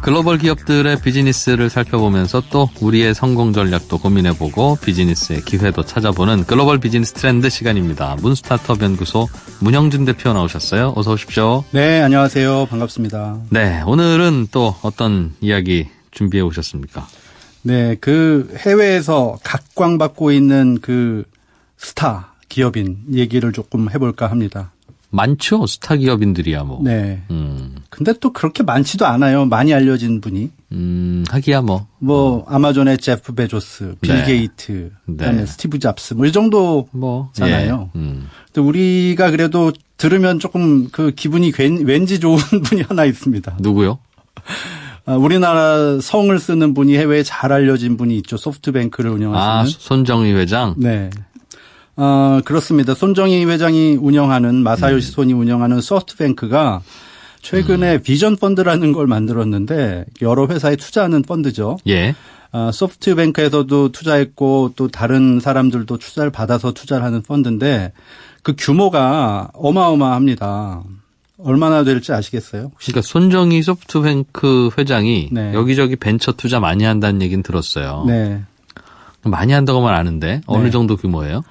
글로벌 기업들의 비즈니스를 살펴보면서 또 우리의 성공 전략도 고민해보고 비즈니스의 기회도 찾아보는 글로벌 비즈니스 트렌드 시간입니다. 문스타트업 연구소 문영준 대표 나오셨어요. 어서 오십시오. 네, 안녕하세요. 반갑습니다. 네, 오늘은 또 어떤 이야기 준비해 오셨습니까? 네, 그 해외에서 각광받고 있는 그 스타 기업인 얘기를 조금 해볼까 합니다. 많죠. 스타 기업인들이야 뭐. 네. 근데 또 그렇게 많지도 않아요. 많이 알려진 분이. 하기야 뭐. 아마존의 제프 베조스, 빌 네. 게이트, 그다음에 네. 스티브 잡스 이 정도잖아요. 예. 근데 우리가 그래도 들으면 조금 그 기분이 왠지 좋은 분이 하나 있습니다. 누구요? 우리나라 성을 쓰는 분이 해외에 잘 알려진 분이 있죠. 소프트뱅크를 운영하시는. 손정희 회장? 네. 그렇습니다. 손정희 회장이 운영하는 마사요시 손이 운영하는 소프트뱅크가 최근에 비전 펀드라는 걸 만들었는데 여러 회사에 투자하는 펀드죠. 예. 소프트뱅크에서도 투자했고 또 다른 사람들도 투자를 받아서 투자를 하는 펀드인데 그 규모가 어마어마합니다. 얼마나 될지 아시겠어요? 그러니까 손정희 소프트뱅크 회장이 네. 여기저기 벤처 투자 많이 한다는 얘기는 들었어요. 네. 많이 한다고만 아는데 어느 네. 정도 규모예요?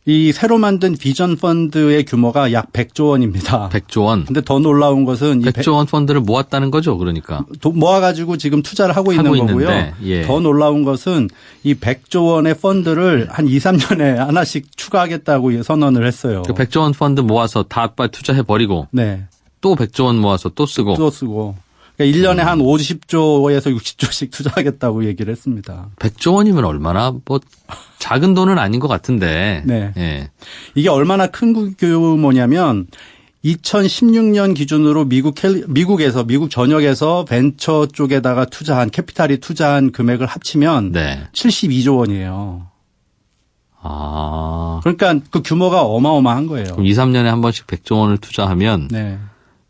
이 새로 만든 비전 펀드의 규모가 약 100조 원입니다. 100조 원. 근데 더 놀라운 것은 100조 원 펀드를 모았다는 거죠, 그러니까. 모아가지고 지금 투자를 하고 있는 거고요. 예. 더 놀라운 것은 이 100조 원의 펀드를 한 2, 3년에 하나씩 추가하겠다고 선언을 했어요. 그 100조 원 펀드 모아서 다 투자해버리고 네. 또 100조 원 모아서 또 쓰고. 또 쓰고. 그러니까 1년에 한 50조에서 60조씩 투자하겠다고 얘기를 했습니다. 100조 원이면 얼마나 작은 돈은 아닌 것 같은데. 네. 예. 이게 얼마나 큰 규모냐면 2016년 기준으로 미국 전역에서 벤처 쪽에다가 캐피탈이 투자한 금액을 합치면 네. 72조 원이에요. 아. 그러니까 그 규모가 어마어마한 거예요. 그럼 2, 3년에 한 번씩 100조 원을 투자하면 네.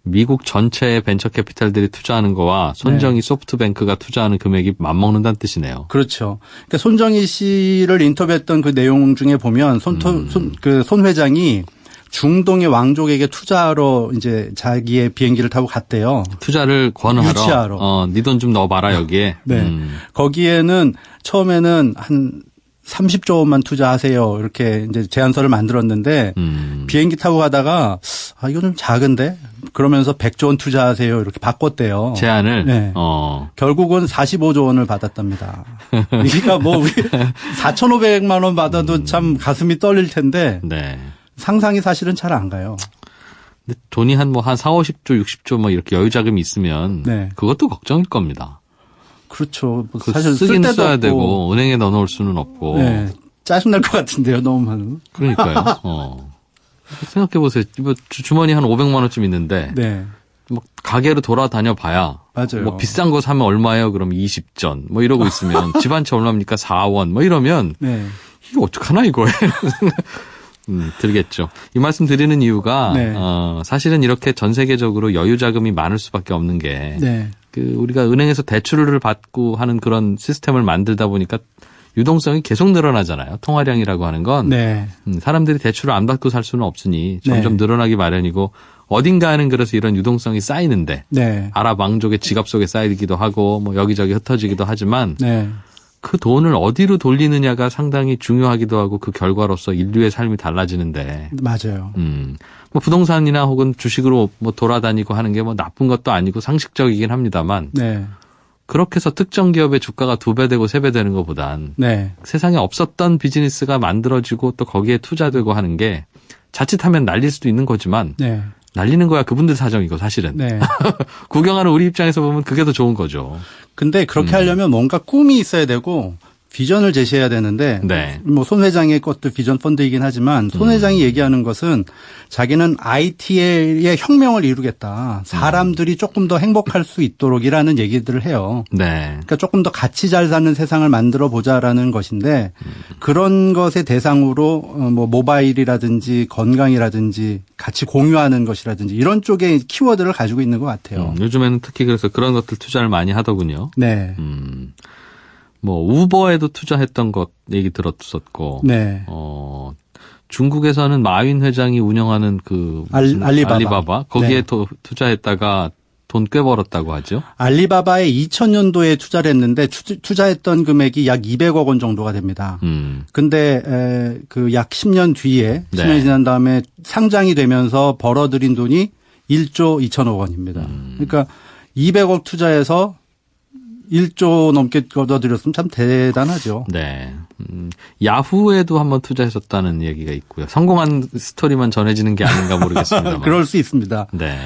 미국 전체의 벤처 캐피탈들이 투자하는 거와 손정희 소프트뱅크가 투자하는 금액이 맞먹는다는 뜻이네요. 그렇죠. 그러니까 손정희 씨를 인터뷰했던 그 내용 중에 보면 손 회장이 중동의 왕족에게 투자하러 이제 자기의 비행기를 타고 갔대요. 투자를 권하러. 유치하러. 네 돈 좀 넣어봐라 여기에. 네. 거기에는 처음에는 한 30조 원만 투자하세요. 이렇게 이제 제안서를 만들었는데 비행기 타고 가다가 이거 좀 작은데 그러면서 100조 원 투자하세요. 이렇게 바꿨대요. 제안을. 네. 결국은 45조 원을 받았답니다. 그러니까 우리 4,500만 원 받아도 참 가슴이 떨릴 텐데 네. 상상이 사실은 잘 안 가요. 근데 돈이 한 4, 50조, 60조 이렇게 여유 자금이 있으면 네. 그것도 걱정일 겁니다. 그렇죠. 사실 쓰긴 쓸 때도 써야 없고. 되고 은행에 넣어놓을 수는 없고. 네. 짜증날 것 같은데요. 너무 많은. 그러니까요. 생각해보세요. 주머니 한 500만 원쯤 있는데 네. 가게로 돌아다녀 봐야 맞아요. 비싼 거 사면 얼마예요? 그럼 20전 이러고 있으면 집 한 채 얼마입니까? 4원 이러면 네. 이거 어떡하나 이거에. 들겠죠. 이 말씀 드리는 이유가 네. 사실은 이렇게 전 세계적으로 여유 자금이 많을 수밖에 없는 게 네. 우리가 은행에서 대출을 받고 하는 그런 시스템을 만들다 보니까 유동성이 계속 늘어나잖아요. 통화량이라고 하는 건 네. 사람들이 대출을 안 받고 살 수는 없으니 점점 네. 늘어나기 마련이고 어딘가에는 그래서 이런 유동성이 쌓이는데 네. 아랍 왕족의 지갑 속에 쌓이기도 하고 여기저기 흩어지기도 하지만 네. 그 돈을 어디로 돌리느냐가 상당히 중요하기도 하고 그 결과로서 인류의 삶이 달라지는데 맞아요. 부동산이나 혹은 주식으로 돌아다니고 하는 게 나쁜 것도 아니고 상식적이긴 합니다만 네. 그렇게 해서 특정 기업의 주가가 2배 되고 3배 되는 것보단 네. 세상에 없었던 비즈니스가 만들어지고 또 거기에 투자되고 하는 게 자칫하면 날릴 수도 있는 거지만 네. 날리는 거야 그분들 사정이고 사실은. 네. 구경하는 우리 입장에서 보면 그게 더 좋은 거죠. 근데 그렇게 하려면 뭔가 꿈이 있어야 되고 비전을 제시해야 되는데 네. 손 회장의 것도 비전 펀드이긴 하지만 손 회장이 얘기하는 것은 자기는 IT의 혁명을 이루겠다. 사람들이 조금 더 행복할 수 있도록이라는 얘기들을 해요. 네. 그러니까 조금 더 같이 잘 사는 세상을 만들어 보자라는 것인데 그런 것의 대상으로 모바일이라든지 건강이라든지 같이 공유하는 것이라든지 이런 쪽의 키워드를 가지고 있는 것 같아요. 요즘에는 특히 그래서 그런 것들 투자를 많이 하더군요. 네. 우버에도 투자했던 것 얘기 들었었고. 네. 중국에서는 마윈 회장이 운영하는 알리바바 거기에 네. 투자했다가 돈 꽤 벌었다고 하죠. 알리바바에 2000년도에 투자를 했는데 투자했던 금액이 약 200억 원 정도가 됩니다. 근데 그 약 10년 뒤에 10년이 지난 다음에 상장이 되면서 벌어들인 돈이 1조 2천억 원입니다. 그러니까 200억 투자해서 1조 넘게 걷어들였으면 참 대단하죠. 네. 야후에도 한번 투자했었다는 얘기가 있고요. 성공한 스토리만 전해지는 게 아닌가 모르겠습니다. 그럴 수 있습니다. 네.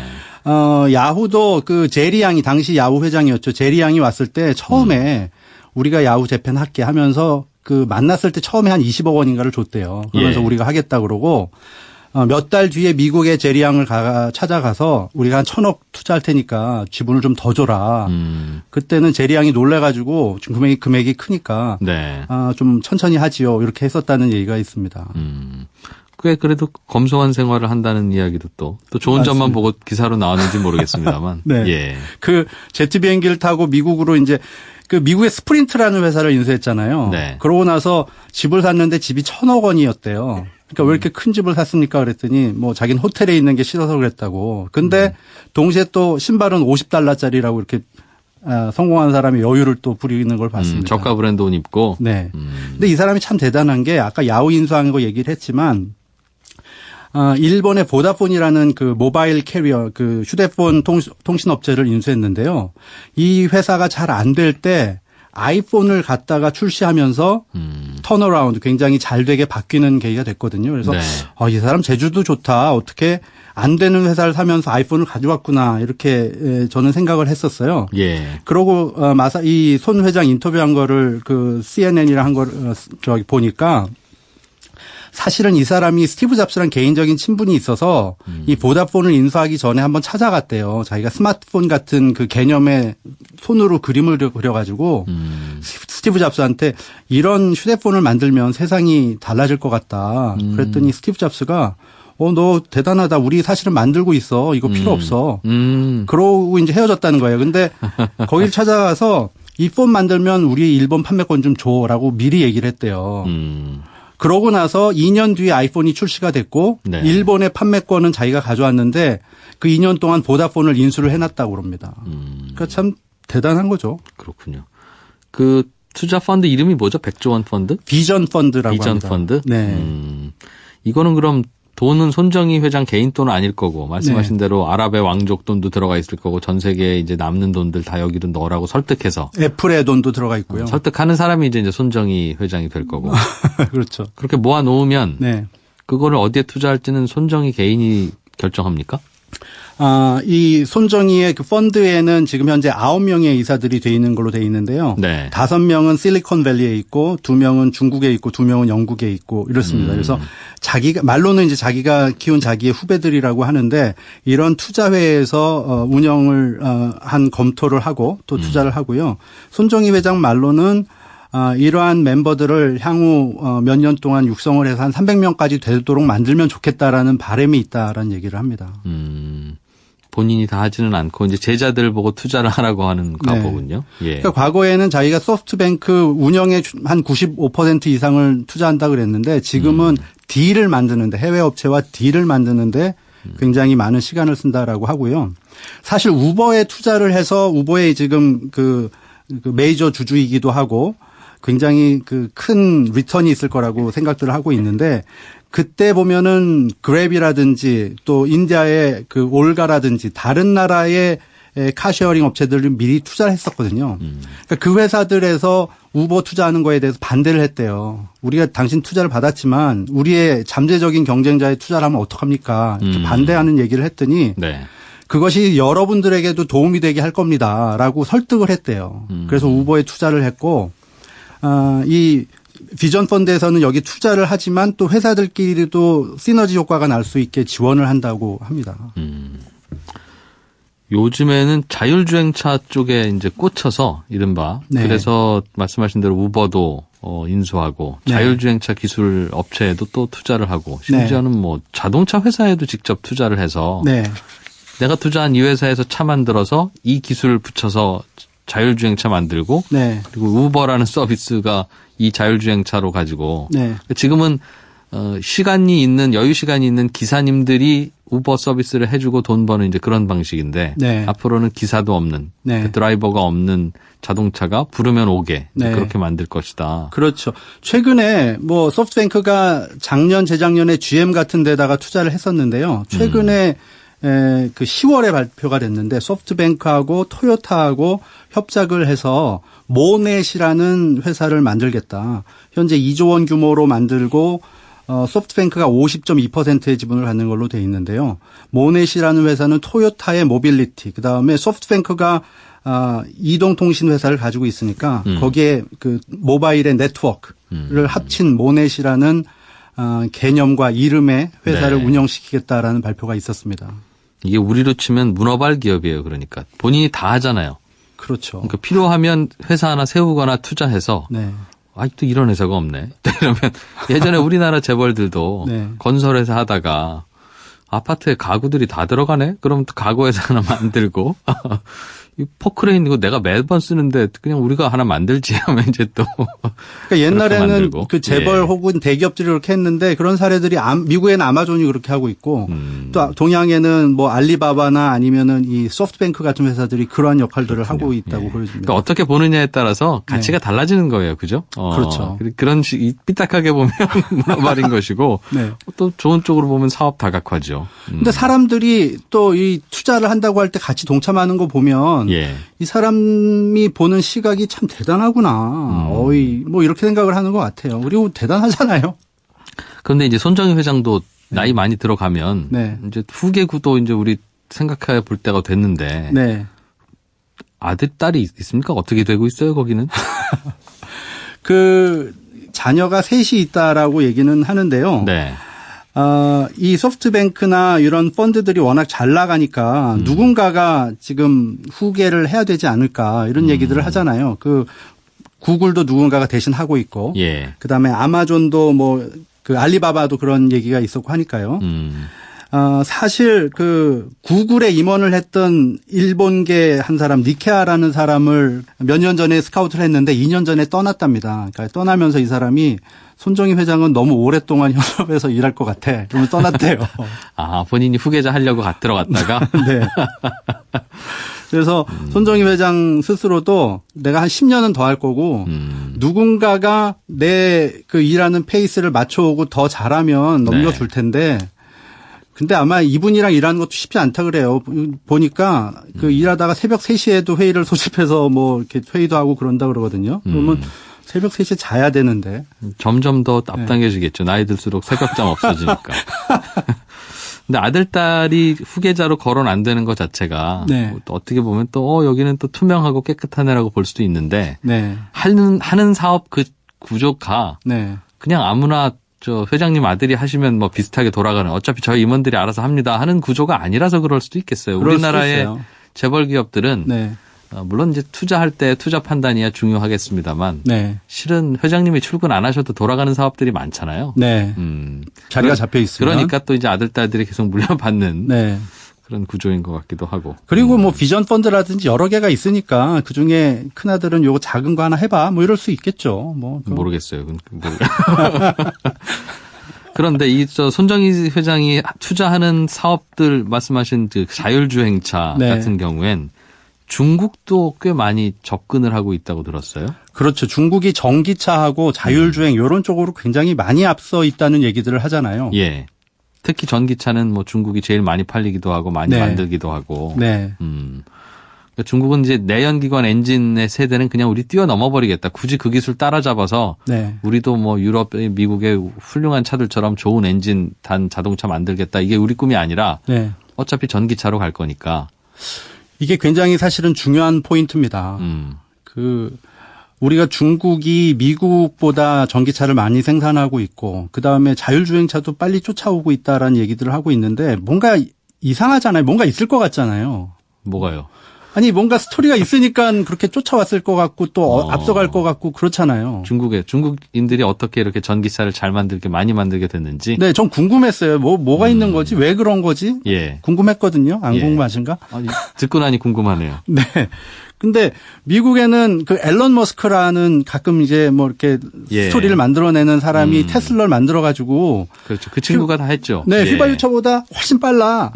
야후도 그 제리 양이 당시 야후 회장이었죠. 제리 양이 왔을 때 처음에 우리가 야후 재팬 할게 하면서 그 만났을 때 처음에 한 20억 원인가를 줬대요. 그러면서 예. 우리가 하겠다 그러고 몇 달 뒤에 미국의 제리 양을 찾아가서 우리가 한 1,000억 투자할 테니까 지분을 좀 더 줘라. 그때는 제리 양이 놀래가지고 지금 금액이 크니까 네. 좀 천천히 하지요. 이렇게 했었다는 얘기가 있습니다. 꽤 그래도 검소한 생활을 한다는 이야기도 또 좋은 맞습니다. 점만 보고 기사로 나왔는지 모르겠습니다만. 네. 예. 그 제트 비행기를 타고 미국으로 이제 그 미국의 스프린트라는 회사를 인수했잖아요. 네. 그러고 나서 집을 샀는데 집이 1,000억 원이었대요. 그러니까 왜 이렇게 큰 집을 샀습니까? 그랬더니 뭐 자기는 호텔에 있는 게 싫어서 그랬다고. 근데 동시에 또 신발은 $50짜리라고 이렇게 성공한 사람이 여유를 또 부리는 걸 봤습니다. 저가 브랜드 옷 입고. 네. 근데 이 사람이 참 대단한 게 아까 야후 인수한 거 얘기를 했지만 일본의 보다폰이라는 그 모바일 캐리어 그 휴대폰 통신 업체를 인수했는데요. 이 회사가 잘 안 될 때 아이폰을 갖다가 출시하면서 턴어라운드 굉장히 잘 되게 바뀌는 계기가 됐거든요. 그래서 네. 이 사람 재주도 좋다. 어떻게 안 되는 회사를 사면서 아이폰을 가져왔구나. 이렇게 저는 생각을 했었어요. 예. 그러고 이 손 회장 인터뷰한 거를 그 CNN이랑 한 거를 보니까 사실은 이 사람이 스티브 잡스랑 개인적인 친분이 있어서 이 보다폰을 인수하기 전에 한번 찾아갔대요. 자기가 스마트폰 같은 그 개념의 손으로 그림을 그려가지고 스티브 잡스한테 이런 휴대폰을 만들면 세상이 달라질 것 같다. 그랬더니 스티브 잡스가 너 대단하다. 우리 사실은 만들고 있어. 이거 필요 없어. 그러고 이제 헤어졌다는 거예요. 근데 거길 찾아가서 이 폰 만들면 우리 일본 판매권 좀 줘라고 미리 얘기를 했대요. 그러고 나서 2년 뒤에 아이폰이 출시가 됐고 네. 일본의 판매권은 자기가 가져왔는데 그 2년 동안 보다폰을 인수를 해놨다고 그럽니다. 그러니까 참 대단한 거죠. 그렇군요. 그 투자 펀드 이름이 뭐죠? 100조 원 펀드? 비전 펀드라고 비전 합니다. 펀드? 네. 이거는 그럼 돈은 손정희 회장 개인 돈은 아닐 거고 말씀하신 네. 대로 아랍의 왕족 돈도 들어가 있을 거고 전 세계에 이제 남는 돈들 다 여기로 넣으라고 설득해서 애플의 돈도 들어가 있고요. 설득하는 사람이 이제 손정희 회장이 될 거고 그렇죠. 그렇게 모아 놓으면 네. 그거를 어디에 투자할지는 손정희 개인이 결정합니까? 이 손정희의 그 펀드에는 지금 현재 9명의 이사들이 돼 있는 걸로 돼 있는데요. 네. 5명은 실리콘밸리에 있고 2명은 중국에 있고 2명은 영국에 있고 이렇습니다. 그래서 말로는 이제 자기가 키운 자기의 후배들이라고 하는데 이런 투자회에서 운영을 한 검토를 하고 또 투자를 하고요. 손정희 회장 말로는 이러한 멤버들을 향후 몇 년 동안 육성을 해서 한 300명까지 되도록 만들면 좋겠다라는 바람이 있다라는 얘기를 합니다. 본인이 다 하지는 않고 이제 제자들 보고 투자를 하라고 하는 거군요. 예. 그러니까 과거에는 자기가 소프트뱅크 운영에 한 95% 이상을 투자한다 그랬는데 지금은 딜을 만드는데 해외 업체와 딜을 만드는데 굉장히 많은 시간을 쓴다라고 하고요. 사실 우버에 투자를 해서 우버에 지금 그 메이저 주주이기도 하고 굉장히 그 큰 리턴이 있을 거라고 생각들을 하고 있는데 그때 보면은 그랩이라든지 또 인디아의 그 올가라든지 다른 나라의 카쉐어링 업체들을 미리 투자를 했었거든요. 그러니까 그 회사들에서 우버 투자하는 거에 대해서 반대를 했대요. 우리가 당신 투자를 받았지만 우리의 잠재적인 경쟁자에 투자를 하면 어떡합니까? 이렇게 반대하는 얘기를 했더니 네. 그것이 여러분들에게도 도움이 되게 할 겁니다라고 설득을 했대요. 그래서 우버에 투자를 했고 이 비전 펀드에서는 여기 투자를 하지만 또 회사들끼리도 시너지 효과가 날 수 있게 지원을 한다고 합니다. 요즘에는 자율주행차 쪽에 이제 꽂혀서 이른바 네. 그래서 말씀하신 대로 우버도 인수하고 네. 자율주행차 기술 업체에도 또 투자를 하고 심지어는 뭐 자동차 회사에도 직접 투자를 해서 네. 내가 투자한 이 회사에서 차 만들어서 이 기술을 붙여서 자율주행차 만들고 네. 그리고 우버라는 서비스가 이 자율주행차로 가지고 네. 지금은 시간이 있는 여유 시간이 있는 기사님들이 우버 서비스를 해주고 돈 버는 이제 그런 방식인데 네. 앞으로는 기사도 없는 네. 드라이버가 없는 자동차가 부르면 오게 네. 그렇게 만들 것이다. 그렇죠. 최근에 뭐 소프트뱅크가 작년 재작년에 GM 같은 데다가 투자를 했었는데요. 최근에 그 10월에 발표가 됐는데 소프트뱅크하고 토요타하고 협작을 해서 모넷이라는 회사를 만들겠다. 현재 2조 원 규모로 만들고 소프트뱅크가 50.2%의 지분을 갖는 걸로 돼 있는데요. 모넷이라는 회사는 토요타의 모빌리티, 그다음에 소프트뱅크가 이동통신 회사를 가지고 있으니까 거기에 그 모바일의 네트워크를 합친 모넷이라는 개념과 이름의 회사를 네. 운영시키겠다라는 발표가 있었습니다. 이게 우리로 치면 문어발 기업이에요. 그러니까 본인이 다 하잖아요. 그렇죠. 그러니까 필요하면 회사 하나 세우거나 투자해서 네. 아직도 이런 회사가 없네. 이러면 예전에 우리나라 재벌들도 네. 건설회사 하다가 아파트에 가구들이 다 들어가네? 그럼 또 가구회사 하나 만들고 이 포크레인 이거 내가 매번 쓰는데 그냥 우리가 하나 만들지 하면 이제 또 그러니까 옛날에는 만들고. 그 재벌 예. 혹은 대기업들이 그렇게 했는데 그런 사례들이 미국에는 아마존이 그렇게 하고 있고 또 동양에는 뭐 알리바바나 아니면은 이 소프트뱅크 같은 회사들이 그러한 역할들을 하고 있다고 예. 보여집니다. 그러니까 어떻게 보느냐에 따라서 가치가 달라지는 거예요. 그죠? 그렇죠. 그런 삐딱하게 보면 문어발인 것이고 네. 또 좋은 쪽으로 보면 사업 다각화죠. 근데 사람들이 또 이 투자를 한다고 할 때 같이 동참하는 거 보면 예. 이 사람이 보는 시각이 참 대단하구나. 어이 뭐 이렇게 생각을 하는 것 같아요. 그리고 대단하잖아요. 그런데 이제 손정희 회장도 나이 많이 들어가면 네. 이제 후계 구도 이제 우리 생각해 볼 때가 됐는데 네. 아들 딸이 있습니까? 어떻게 되고 있어요 거기는? 그 자녀가 셋이 있다라고 얘기는 하는데요. 네. 이 소프트뱅크나 이런 펀드들이 워낙 잘 나가니까 누군가가 지금 후계를 해야 되지 않을까 이런 얘기들을 하잖아요. 그 구글도 누군가가 대신 하고 있고, 예. 그다음에 아마존도 뭐 그 알리바바도 그런 얘기가 있었고 하니까요. 사실 그 구글에 임원을 했던 일본계 한 사람 니케아라는 사람을 몇 년 전에 스카우트를 했는데 2년 전에 떠났답니다. 그러니까 떠나면서 이 사람이 손정희 회장은 너무 오랫동안 현업에서 일할 것 같아. 그러면 떠났대요. 아, 본인이 후계자 하려고 들어갔다가? 네. 그래서 손정희 회장 스스로도 내가 한 10년은 더 할 거고 누군가가 내 그 일하는 페이스를 맞춰오고 더 잘하면 넘겨줄 텐데 근데 아마 이분이랑 일하는 것도 쉽지 않다 그래요. 보니까 그 일하다가 새벽 3시에도 회의를 소집해서 뭐 이렇게 회의도 하고 그런다 그러거든요. 그러면 새벽 3시에 자야 되는데. 점점 더 앞당겨지겠죠. 나이 들수록 새벽잠 없어지니까. 근데 아들, 딸이 후계자로 거론 안 되는 것 자체가 네. 또 어떻게 보면 또 여기는 또 투명하고 깨끗한 애라고 볼 수도 있는데 네. 하는 사업 그 구조가 네. 그냥 아무나 저 회장님 아들이 하시면 뭐 비슷하게 돌아가는 어차피 저희 임원들이 알아서 합니다 하는 구조가 아니라서 그럴 수도 있겠어요. 그럴 우리나라의 수도 있어요. 재벌 기업들은 네. 물론 이제 투자할 때 투자 판단이야 중요하겠습니다만 네. 실은 회장님이 출근 안 하셔도 돌아가는 사업들이 많잖아요. 네. 자리가 잡혀 있으면. 그러니까 또 이제 아들, 딸들이 계속 물려받는 네. 그런 구조인 것 같기도 하고. 그리고 뭐 비전 펀드라든지 여러 개가 있으니까 그 중에 큰 아들은 요거 작은 거 하나 해봐 뭐 이럴 수 있겠죠. 뭐 모르겠어요. 그런데 저 손정희 회장이 투자하는 사업들 말씀하신 그 자율주행차 네. 같은 경우엔 중국도 꽤 많이 접근을 하고 있다고 들었어요. 그렇죠. 중국이 전기차하고 자율주행 이런 쪽으로 굉장히 많이 앞서 있다는 얘기들을 하잖아요. 예. 특히 전기차는 뭐 중국이 제일 많이 팔리기도 하고 많이 네. 만들기도 하고. 네. 그러니까 중국은 이제 내연기관 엔진의 세대는 그냥 우리 뛰어넘어 버리겠다. 굳이 그 기술 따라잡아서 네. 우리도 뭐 유럽, 미국의 훌륭한 차들처럼 좋은 엔진 단 자동차 만들겠다. 이게 우리 꿈이 아니라 네. 어차피 전기차로 갈 거니까. 이게 굉장히 사실은 중요한 포인트입니다. 우리가 중국이 미국보다 전기차를 많이 생산하고 있고 그다음에 자율주행차도 빨리 쫓아오고 있다라는 얘기들을 하고 있는데 뭔가 이상하잖아요. 뭔가 있을 것 같잖아요. 뭐가요? 아니 뭔가 스토리가 있으니까 그렇게 쫓아왔을 것 같고 또 앞서갈 것 같고 그렇잖아요. 중국인들이 어떻게 이렇게 전기차를 많이 만들게 됐는지. 네, 전 궁금했어요. 뭐가 있는 거지? 왜 그런 거지? 예. 궁금했거든요. 안 궁금하신가? 아니, 듣고 나니 궁금하네요. 네. 근데 미국에는 그 앨런 머스크라는 가끔 이제 뭐 이렇게 스토리를 만들어내는 사람이 테슬라를 만들어가지고. 그렇죠. 그 친구가 다 했죠. 네, 휘발유차보다 훨씬 빨라.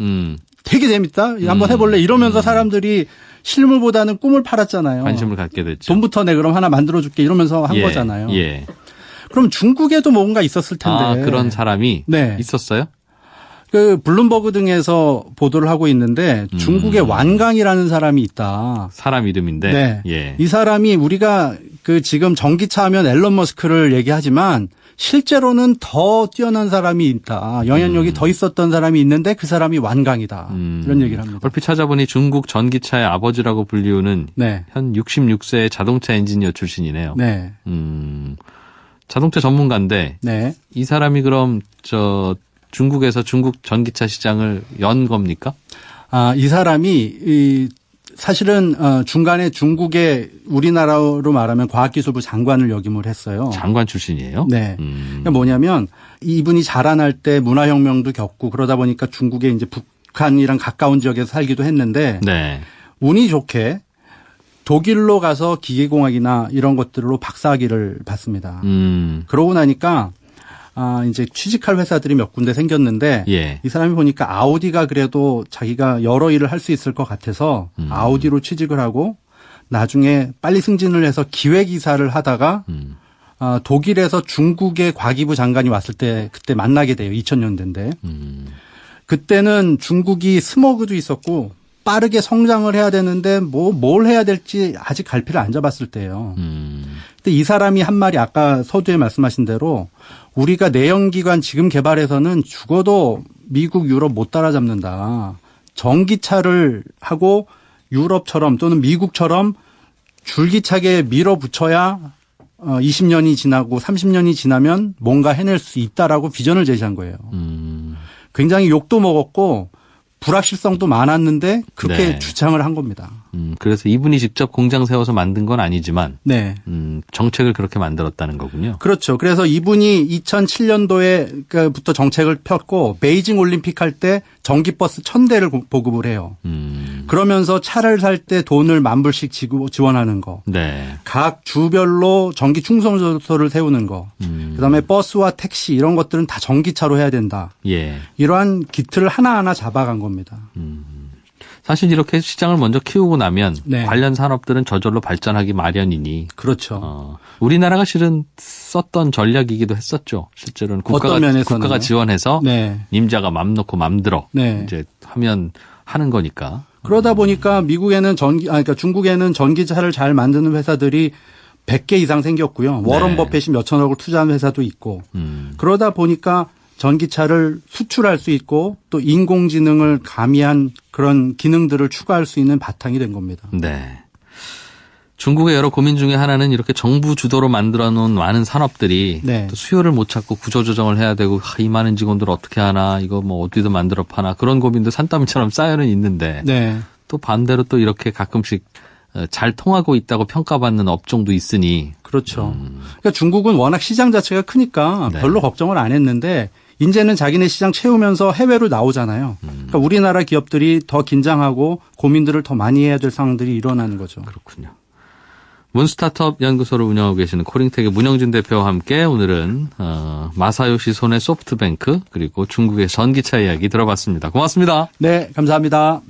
되게 재밌다. 한번 해볼래. 이러면서 사람들이 실물보다는 꿈을 팔았잖아요. 관심을 갖게 됐죠. 돈부터 내 그럼 하나 만들어줄게 이러면서 한 거잖아요. 예. 그럼 중국에도 뭔가 있었을 텐데. 아, 그런 사람이 있었어요? 그 블룸버그 등에서 보도를 하고 있는데 중국에 완강이라는 사람이 있다. 사람 이름인데. 네. 예. 이 사람이 우리가 그 지금 전기차 하면 앨런 머스크를 얘기하지만 실제로는 더 뛰어난 사람이 있다. 영향력이 더 있었던 사람이 있는데 그 사람이 완강이다. 이런 얘기를 합니다. 얼핏 찾아보니 중국 전기차의 아버지라고 불리우는 현 66세의 자동차 엔지니어 출신이네요. 네. 자동차 전문가인데 이 사람이 그럼 중국에서 중국 전기차 시장을 연 겁니까? 아, 이 사람이 사실은 중간에 중국의 우리나라로 말하면 과학기술부 장관을 역임을 했어요. 장관 출신이에요? 네. 그러니까 뭐냐면 이분이 자라날 때 문화혁명도 겪고 그러다 보니까 중국에 이제 북한이랑 가까운 지역에서 살기도 했는데 운이 좋게 독일로 가서 기계공학이나 이런 것들로 박사학위를 받습니다. 그러고 나니까 이제 취직할 회사들이 몇 군데 생겼는데 이 사람이 보니까 아우디가 그래도 자기가 여러 일을 할 수 있을 것 같아서 아우디로 취직을 하고 나중에 빨리 승진을 해서 기획이사를 하다가 독일에서 중국의 과기부 장관이 왔을 때 그때 만나게 돼요. 2000년대인데. 그때는 중국이 스모그도 있었고 빠르게 성장을 해야 되는데 뭘 해야 될지 아직 갈피를 안 잡았을 때예요. 근데 이 사람이 한 말이 아까 서두에 말씀하신 대로 우리가 내연기관 지금 개발해서는 죽어도 미국, 유럽 못 따라잡는다. 전기차를 하고 유럽처럼 또는 미국처럼 줄기차게 밀어붙여야 20년이 지나고 30년이 지나면 뭔가 해낼 수 있다라고 비전을 제시한 거예요. 굉장히 욕도 먹었고 불확실성도 많았는데 그렇게 주창을 한 겁니다. 그래서 이분이 직접 공장 세워서 만든 건 아니지만 정책을 그렇게 만들었다는 거군요. 그렇죠. 그래서 이분이 2007년도에부터 정책을 폈고 베이징 올림픽 할 때 전기버스 1000대를 보급을 해요. 그러면서 차를 살 때 돈을 10,000불씩 지원하는 거. 각 주별로 전기 충전소를 세우는 거. 그다음에 버스와 택시 이런 것들은 다 전기차로 해야 된다. 이러한 기틀을 하나하나 잡아간 겁니다. 사실 이렇게 시장을 먼저 키우고 나면 관련 산업들은 저절로 발전하기 마련이니. 그렇죠. 우리나라가 실은 썼던 전략이기도 했었죠. 실제로는 국가가 지원해서 임자가 맘 놓고 맘들어 이제 하면 하는 거니까. 그러다 보니까 미국에는 그러니까 중국에는 전기차를 잘 만드는 회사들이 100개 이상 생겼고요. 워런 버핏이 몇천억을 투자한 회사도 있고. 그러다 보니까 전기차를 수출할 수 있고 또 인공지능을 가미한 그런 기능들을 추가할 수 있는 바탕이 된 겁니다. 중국의 여러 고민 중에 하나는 이렇게 정부 주도로 만들어 놓은 많은 산업들이 또 수요를 못 찾고 구조조정을 해야 되고 이 많은 직원들 어떻게 하나 이거 뭐 어디도 만들어 파나 그런 고민도 산더미처럼 쌓여는 있는데 또 반대로 또 이렇게 가끔씩 잘 통하고 있다고 평가받는 업종도 있으니. 그렇죠. 그러니까 중국은 워낙 시장 자체가 크니까 별로 걱정을 안 했는데 이제는 자기네 시장 채우면서 해외로 나오잖아요. 그러니까 우리나라 기업들이 더 긴장하고 고민들을 더 많이 해야 될 상황들이 일어나는 거죠. 그렇군요. 문스타트업 연구소를 운영하고 계시는 코링텍의 문영진 대표와 함께 오늘은 마사요시 손의 소프트뱅크 그리고 중국의 전기차 이야기 들어봤습니다. 고맙습니다. 네, 감사합니다.